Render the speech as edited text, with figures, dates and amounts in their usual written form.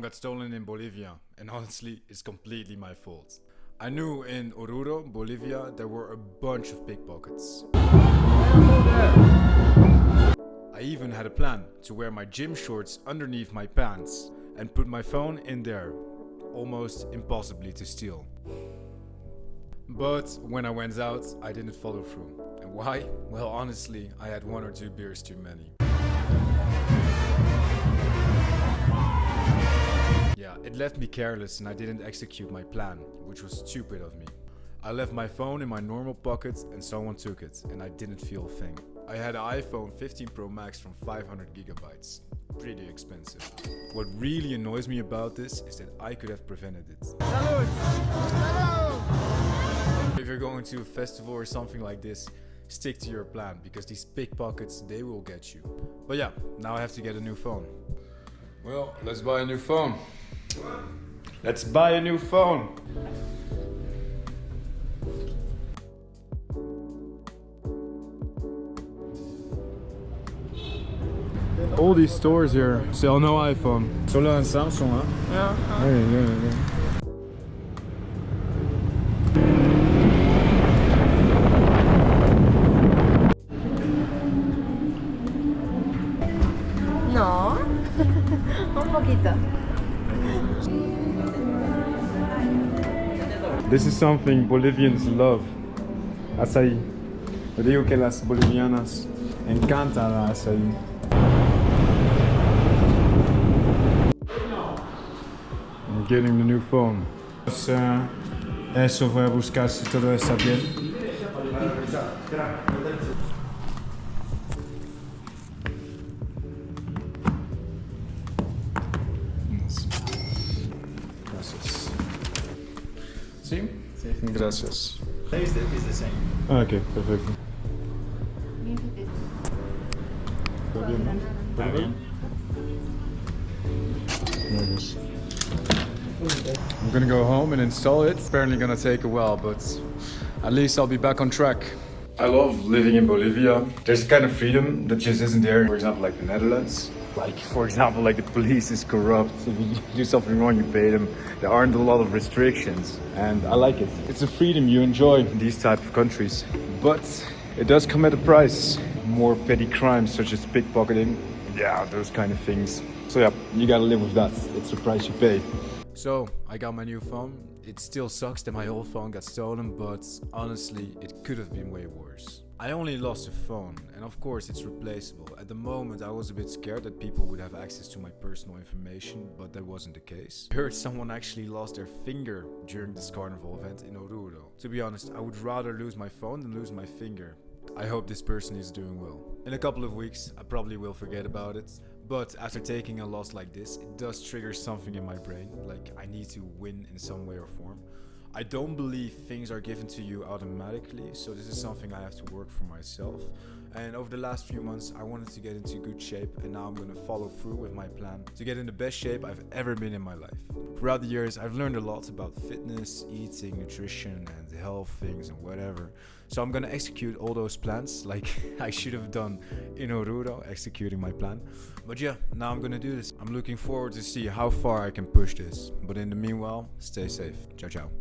got stolen in Bolivia, and honestly, it's completely my fault. I knew in Oruro, Bolivia, there were a bunch of pickpockets. I even had a plan to wear my gym shorts underneath my pants and put my phone in there, almost impossibly to steal. But when I went out, I didn't follow through. And why? Well, honestly, I had 1 or 2 beers too many. Yeah, it left me careless and I didn't execute my plan, which was stupid of me. I left my phone in my normal pocket and someone took it, and I didn't feel a thing. I had an iPhone 15 Pro Max from 500 gigabytes. Pretty expensive. What really annoys me about this is that I could have prevented it. Salud! Salud! If you're going to a festival or something like this, stick to your plan, because these pickpockets, they will get you. But yeah, now I have to get a new phone. Well, let's buy a new phone. Let's buy a new phone. All these stores here sell no iPhone. Solo on Samsung, huh? Ja. Yeah. No. Un poquito. This is something Bolivians love. Açaí. Yo digo que las bolivianas encantan la açaí. I'm getting the new phone. Eso voy a buscar si todo está bien. Gracias. ¿Sí? Sí. Gracias. Taste is the same. Ok, perfecto. ¿Está bien, no? Está bien. Nice. I'm gonna go home and install it. It's apparently gonna take a while, but at least I'll be back on track. I love living in Bolivia. There's a kind of freedom that just isn't there, for example, like the Netherlands. Like, for example, like the police is corrupt. If you do something wrong, you pay them. There aren't a lot of restrictions, and I like it. It's a freedom you enjoy in these type of countries. But it does come at a price. More petty crimes such as pickpocketing. Yeah, those kind of things. So yeah, you gotta live with that. It's the price you pay. So, I got my new phone. It still sucks that my old phone got stolen, but honestly, it could have been way worse. I only lost a phone, and of course it's replaceable. At the moment, I was a bit scared that people would have access to my personal information, but that wasn't the case. I heard someone actually lost their finger during this Carnaval event in Oruro. To be honest, I would rather lose my phone than lose my finger. I hope this person is doing well. In a couple of weeks, I probably will forget about it. But after taking a loss like this, it does trigger something in my brain, like I need to win in some way or form. I don't believe things are given to you automatically, so this is something I have to work for myself. And over the last few months, I wanted to get into good shape, and now I'm gonna follow through with my plan to get in the best shape I've ever been in my life. Throughout the years, I've learned a lot about fitness, eating, nutrition, and health things and whatever. So I'm gonna execute all those plans like I should have done in Oruro, executing my plan. But yeah, now I'm gonna do this. I'm looking forward to see how far I can push this. But in the meanwhile, stay safe. Ciao, ciao.